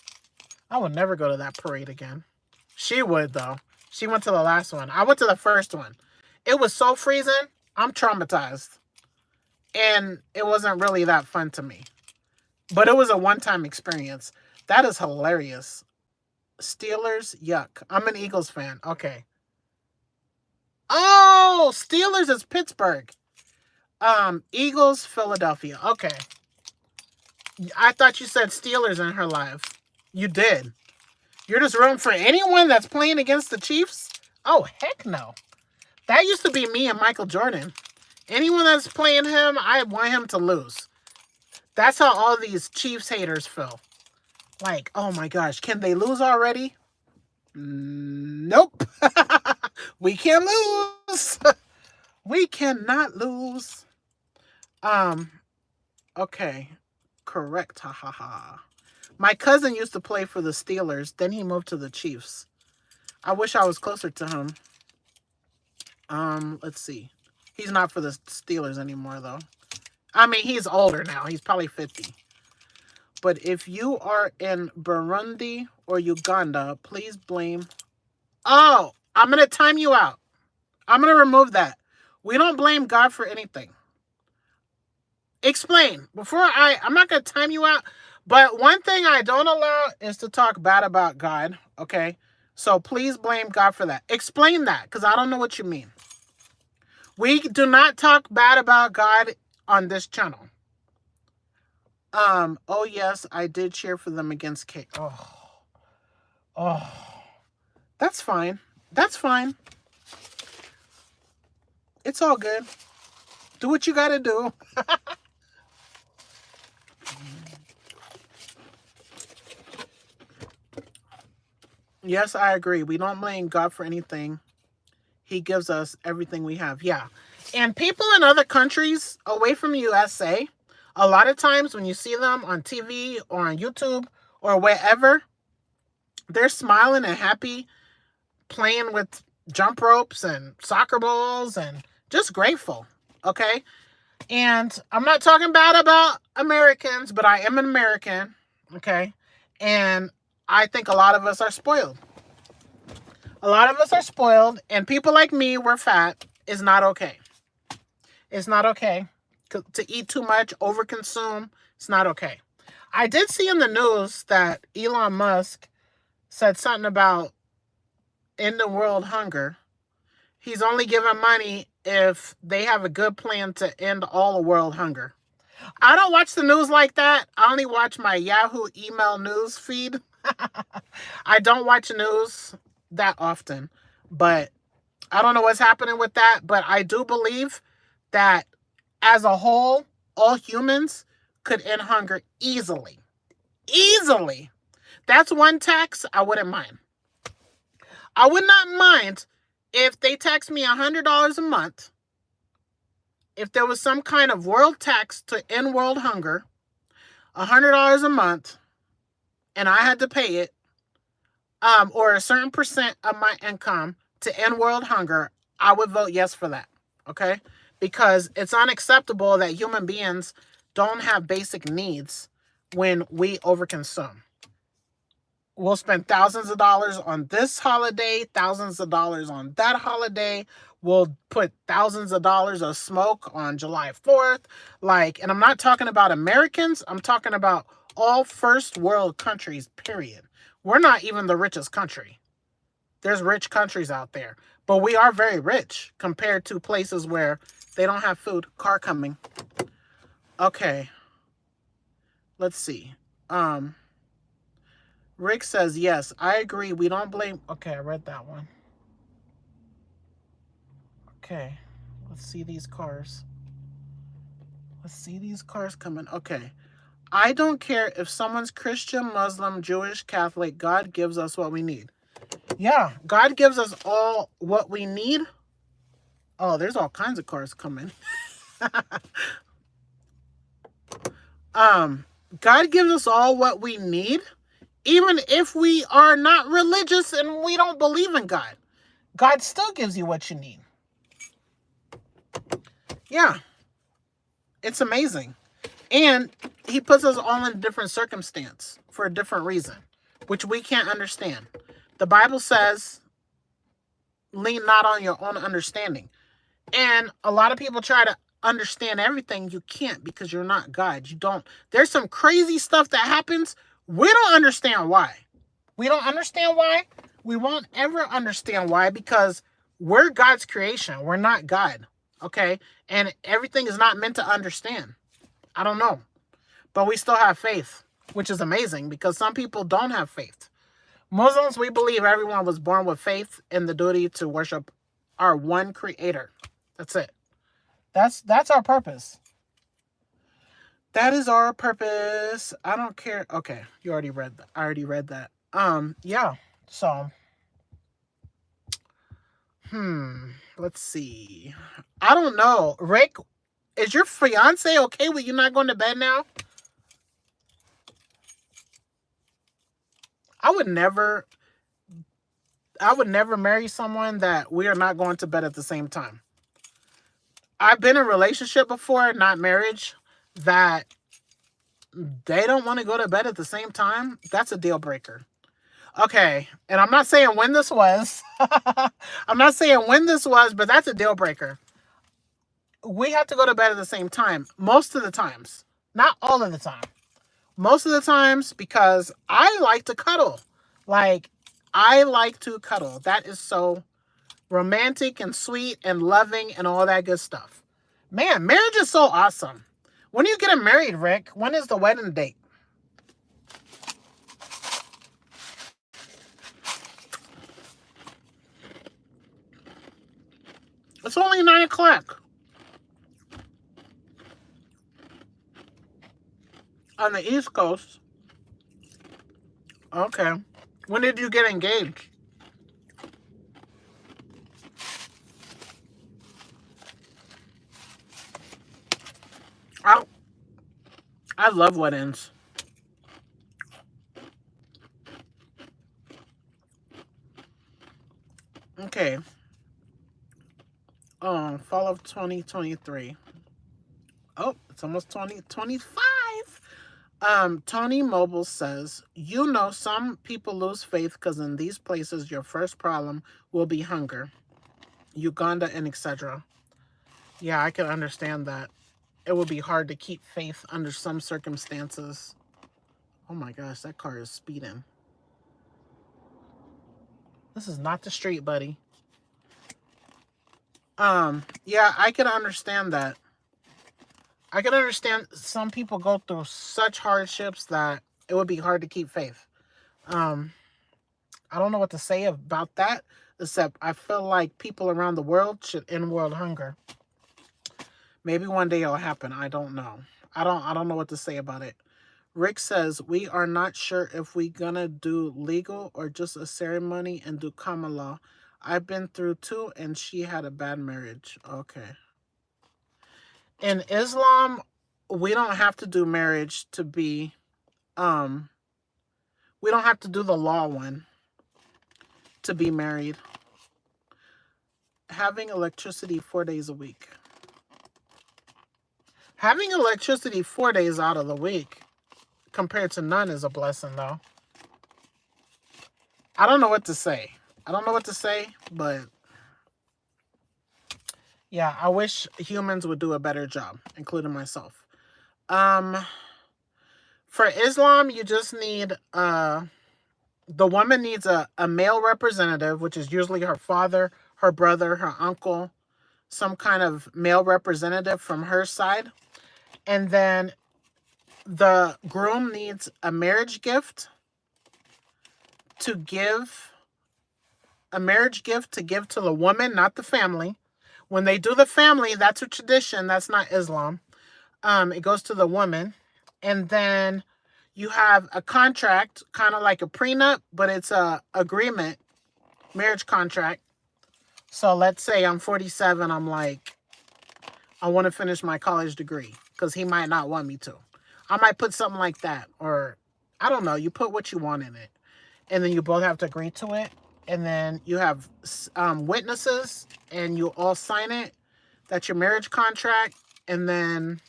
I would never go to that parade again. She would though. She went to the last one. I went to the first one. It was so freezing. I'm traumatized. And it wasn't really that fun to me. But it was a one-time experience. That is hilarious. Steelers, yuck. I'm an Eagles fan. Okay. Oh, Steelers is Pittsburgh. Eagles, Philadelphia. Okay. I thought you said Steelers in her live. You did. You're just rooting for anyone that's playing against the Chiefs? Oh, heck no. That used to be me and Michael Jordan. Anyone that's playing him, I want him to lose. That's how all these Chiefs haters feel. Like, oh my gosh, can they lose already? Nope. We can't lose. We cannot lose. Okay. Correct. Ha ha ha. My cousin used to play for the Steelers. Then he moved to the Chiefs. I wish I was closer to him. Let's see. He's not for the Steelers anymore, though. I mean, he's older now. He's probably 50. But if you are in Burundi or Uganda, please blame... Oh, I'm going to time you out. I'm going to remove that. We don't blame God for anything. Explain. I'm not going to time you out. But one thing I don't allow is to talk bad about God. Okay? So please blame God for that. Explain that, because I don't know what you mean. We do not talk bad about God on this channel. Oh yes, I did cheer for them against K. Oh. That's fine. That's fine. It's all good. Do what you gotta do. Yes, I agree. We don't blame God for anything. He gives us everything we have. Yeah. And people in other countries away from USA, a lot of times when you see them on TV or on YouTube or wherever, they're smiling and happy, playing with jump ropes and soccer balls and just grateful. Okay? And I'm not talking bad about Americans, but I am an American. Okay? And I think a lot of us are spoiled. A lot of us are spoiled, and people like me, we're fat, is not okay. It's not okay. To eat too much, overconsume, it's not okay. I did see in the news that Elon Musk said something about ending world hunger. He's only giving money if they have a good plan to end all the world hunger. I don't watch the news like that. I only watch my Yahoo email news feed. I don't watch news that often, but I don't know what's happening with that. But I do believe that as a whole, all humans could end hunger easily. Easily. That's one tax I wouldn't mind. I would not mind if they taxed me $100 a month. If there was some kind of world tax to end world hunger, $100 a month, and I had to pay it, or a certain percent of my income to end world hunger, I would vote yes for that. Okay? Because it's unacceptable that human beings don't have basic needs when we overconsume. We'll spend thousands of dollars on this holiday, thousands of dollars on that holiday. We'll put thousands of dollars of smoke on July 4th. And I'm not talking about Americans. I'm talking about all first world countries, period. We're not even the richest country. There's rich countries out there. But we are very rich compared to places where they don't have food. Car coming. Okay. Let's see. Rick says, yes, I agree. We don't blame. Okay, I read that one. Okay, let's see these cars. Let's see these cars coming. Okay. I don't care if someone's Christian, Muslim, Jewish, Catholic. God gives us what we need. Yeah, God gives us all what we need. Oh, there's all kinds of cars coming. God gives us all what we need, even if we are not religious and we don't believe in God. God still gives you what you need. Yeah. It's amazing. And he puts us all in a different circumstance for a different reason, which we can't understand. The Bible says, lean not on your own understanding. And a lot of people try to understand everything. You can't, because you're not God. You don't. There's some crazy stuff that happens. We don't understand why. We don't understand why. We won't ever understand why, because we're God's creation. We're not God. Okay? And everything is not meant to understand. I don't know. But we still have faith, which is amazing, because some people don't have faith. Muslims, we believe everyone was born with faith and the duty to worship our one creator. That's it. That's our purpose. That is our purpose. I don't care. Okay, you already read that. I already read that. Yeah. So, let's see. I don't know. Rick, is your fiance okay with you not going to bed now? I would never marry someone that we are not going to bed at the same time. I've been in a relationship before, not marriage, that they don't want to go to bed at the same time. That's a deal breaker. Okay, and I'm not saying when this was. I'm not saying when this was, but that's a deal breaker. We have to go to bed at the same time most of the times. Not all of the time. Most of the times, because I like to cuddle. Like, I like to cuddle. That is so romantic and sweet and loving and all that good stuff. Man, marriage is so awesome. When are you getting married, Rick? When is the wedding date? It's only 9 o'clock. On the East Coast. Okay. When did you get engaged? I love weddings. Okay. Fall of 2023. Oh, it's almost 2025. Tony Mobile says, some people lose faith because in these places your first problem will be hunger. Uganda and etc. Yeah, I can understand that. It would be hard to keep faith under some circumstances. Oh my gosh, that car is speeding. This is not the street, buddy. Yeah, I can understand that. I can understand some people go through such hardships that it would be hard to keep faith. I don't know what to say about that, except I feel like people around the world should end world hunger. Maybe one day it'll happen. I don't know. I don't know what to say about it. Rick says, we are not sure if we gonna do legal or just a ceremony and do common law. I've been through 2 and she had a bad marriage. Okay. In Islam, we don't have to do marriage to be, we don't have to do the law one to be married. Having electricity 4 days a week. Having electricity 4 days out of the week compared to none is a blessing, though. I don't know what to say. But yeah, I wish humans would do a better job, including myself. For Islam, you just need, the woman needs a male representative, which is usually her father, her brother, her uncle, some kind of male representative from her side. And then the groom needs a marriage gift. to give a marriage gift to give to the woman, not the family. When they do the family, that's a tradition. That's not Islam. It goes to the woman. And then you have a contract, kind of like a prenup, but it's a agreement, marriage contract. So let's say I'm 47. I'm like, I want to finish my college degree because he might not want me to. I might put something like that. Or I don't know. You put what you want in it. And then you both have to agree to it. And then you have witnesses and you all sign it. That's your marriage contract. And then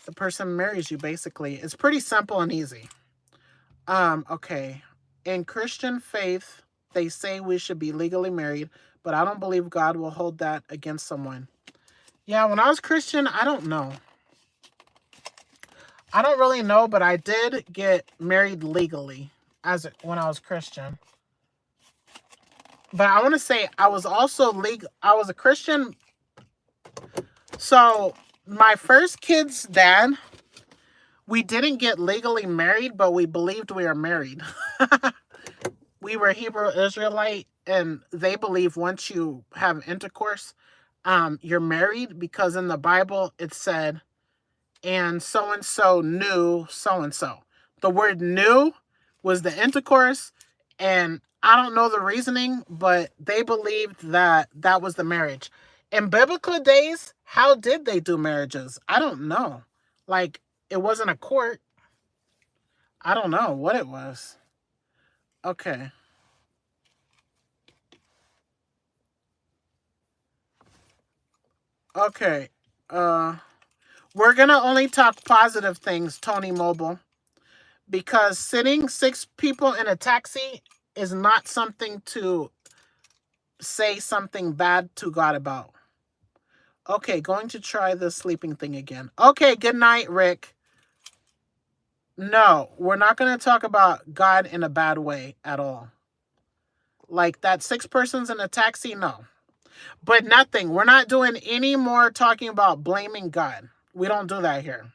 the person marries you, basically. It's pretty simple and easy. Okay. In Christian faith, they say we should be legally married, but I don't believe God will hold that against someone. Yeah, when I was Christian, I don't know. I don't really know, but I did get married legally when I was Christian. But I want to say I was also legal. I was a Christian. So my first kid's dad, we didn't get legally married, but we believed we were married. We were Hebrew Israelite, and they believe once you have intercourse, you're married, because in the Bible it said, and so knew so-and-so. The word knew was the intercourse, and I don't know the reasoning, but they believed that that was the marriage. In biblical days, how did they do marriages? I don't know. Like, it wasn't a court. I don't know what it was. Okay. Okay. We're going to only talk positive things, Tony Mobile, because sitting 6 people in a taxi is not something to say something bad to God about. Okay, going to try the sleeping thing again. Okay, good night, Rick. No, we're not going to talk about God in a bad way at all. Like that 6 persons in a taxi, no. But nothing. We're not doing any more talking about blaming God. We don't do that here.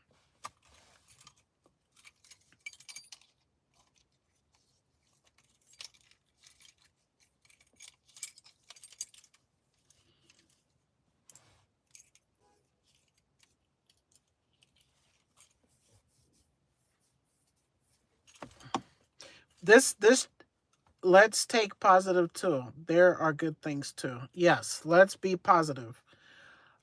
This let's take positive too. There are good things too. Yes, let's be positive.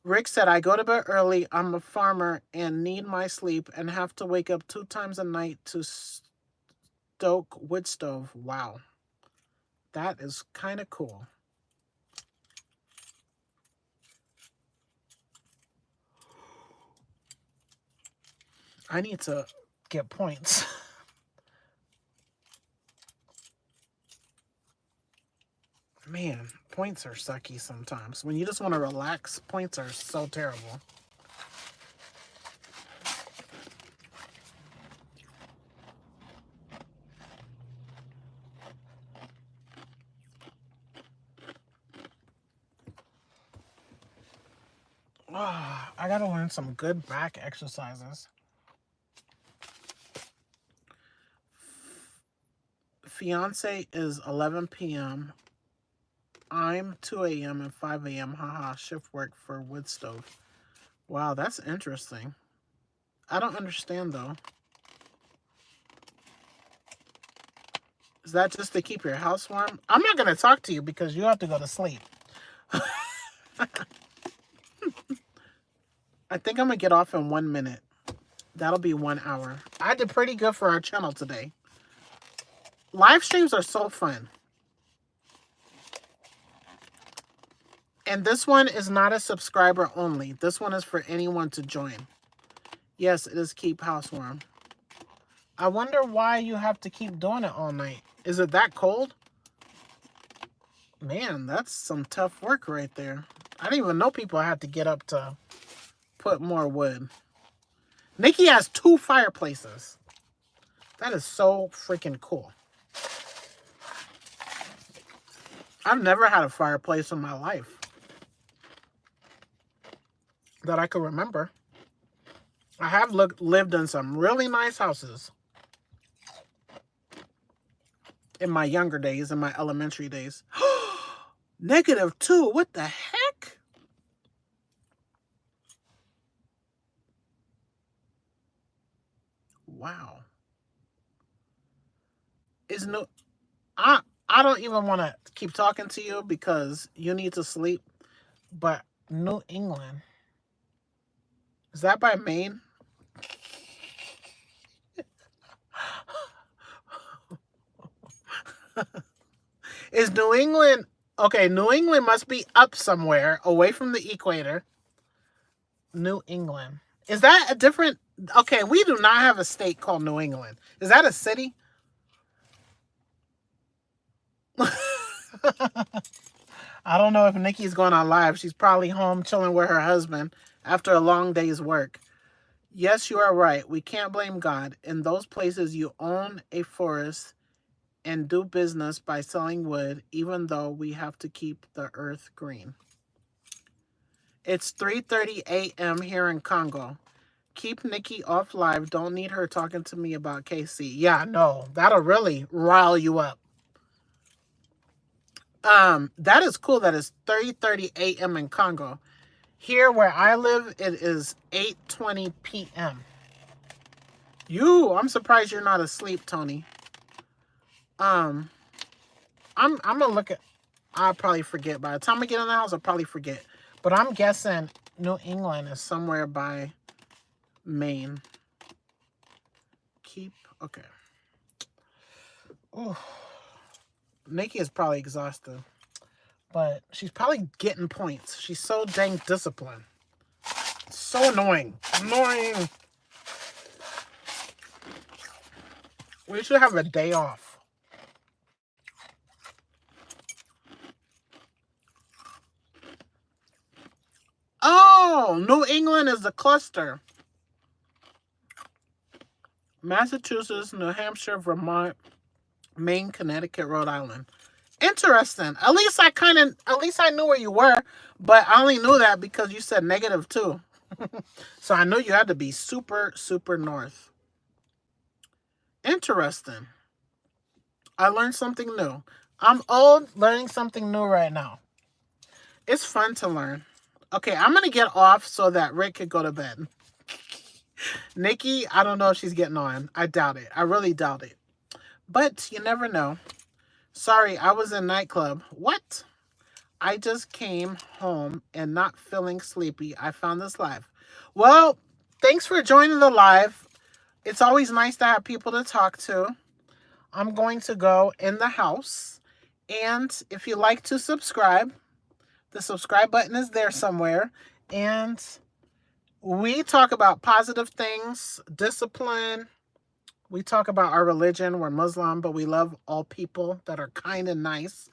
Rick said, I go to bed early. I'm a farmer and need my sleep and have to wake up 2 times a night to stoke wood stove. Wow. That is kind of cool. I need to get points. Man, points are sucky sometimes. When you just want to relax, points are so terrible. Oh, I gotta learn some good back exercises. Fiance is 11 p.m. I'm 2 a.m. and 5 a.m. Haha, shift work for wood stove. Wow, that's interesting. I don't understand, though. Is that just to keep your house warm? I'm not going to talk to you because you have to go to sleep. I think I'm going to get off in 1 minute. That'll be 1 hour. I did pretty good for our channel today. Live streams are so fun. And this one is not a subscriber only. This one is for anyone to join. Yes, it is keep house warm. I wonder why you have to keep doing it all night. Is it that cold? Man, that's some tough work right there. I didn't even know people had to get up to put more wood. Nikki has 2 fireplaces. That is so freaking cool. I've never had a fireplace in my life that I could remember. I have lived in some really nice houses. in my younger days, in my elementary days. -2. What the heck? Wow. Is no I don't even want to keep talking to you because you need to sleep. But New England, is that by Maine? Is New England okay? New England must be up somewhere away from the equator. New England. Is that a different? Okay, we do not have a state called New England. Is that a city? I don't know if Nikki's going on live. She's probably home chilling with her husband after a long day's work. Yes, you are right. We can't blame God. In those places, you own a forest and do business by selling wood, even though we have to keep the earth green. It's 3:30 a.m. here in Congo. Keep Nikki off live. Don't need her talking to me about KC. Yeah, no, that'll really rile you up. That is cool that it's 3:30 a.m. in Congo. Here where I live, it is 8:20 p.m. I'm surprised you're not asleep, Tony. I'm gonna look at. I'll probably forget by the time I get in the house. I'll probably forget, but I'm guessing New England is somewhere by Maine. Okay. Ooh. Nikki is probably exhausted, but she's probably getting points. She's so dang disciplined. So annoying. Annoying. We should have a day off. Oh, New England is the cluster. Massachusetts, New Hampshire, Vermont, Maine, Connecticut, Rhode Island. Interesting. At least I knew where you were, but I only knew that because you said -2. So I knew you had to be super, super north. Interesting. I learned something new. I'm old, learning something new right now. It's fun to learn. Okay, I'm going to get off so that Rick could go to bed. Nikki, I don't know if she's getting on. I doubt it. I really doubt it. But you never know. Sorry, I was in nightclub. What? I just came home and not feeling sleepy. I found this live. Well, thanks for joining the live. It's always nice to have people to talk to. I'm going to go in the house. And if you like to subscribe, the subscribe button is there somewhere. And we talk about positive things, discipline. We talk about our religion. We're Muslim, but we love all people that are kind and nice.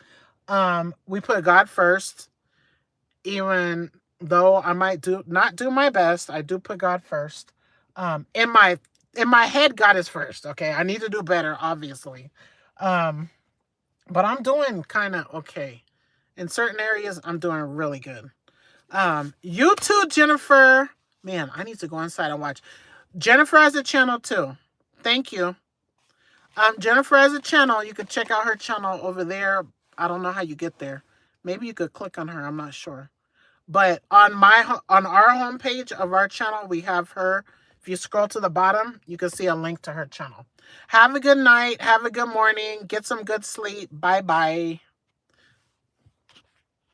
We put God first. Even though I might not do my best, I do put God first. In my head, God is first. Okay, I need to do better, obviously. But I'm doing kind of okay. In certain areas, I'm doing really good. You too, Jennifer. Man, I need to go inside and watch. Jennifer has a channel too. Thank you. Jennifer has a channel. You could check out her channel over there. I don't know how you get there. Maybe you could click on her. I'm not sure. But on our homepage of our channel, we have her. If you scroll to the bottom, you can see a link to her channel. Have a good night. Have a good morning. Get some good sleep. Bye-bye.